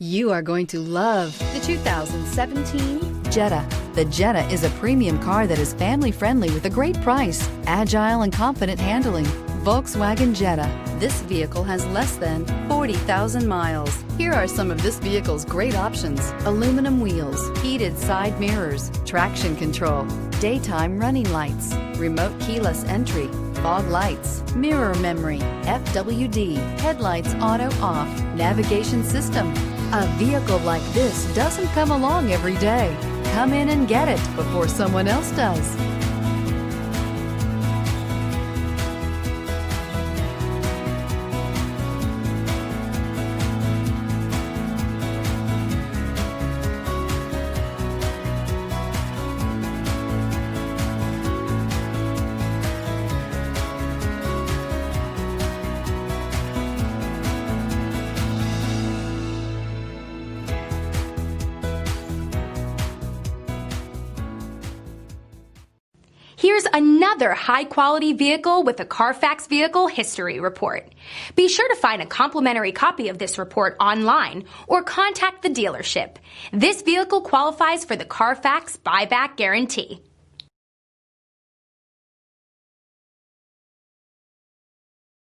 You are going to love the 2017 Jetta. The Jetta is a premium car that is family-friendly with a great price, agile and confident handling. Volkswagen Jetta. This vehicle has less than 40,000 miles. Here are some of this vehicle's great options: aluminum wheels, heated side mirrors, traction control, daytime running lights, remote keyless entry, fog lights, mirror memory, FWD, headlights auto off, navigation system. A vehicle like this doesn't come along every day. Come in and get it before someone else does. Here's another high-quality vehicle with a Carfax Vehicle History Report. Be sure to find a complimentary copy of this report online or contact the dealership. This vehicle qualifies for the Carfax Buyback Guarantee.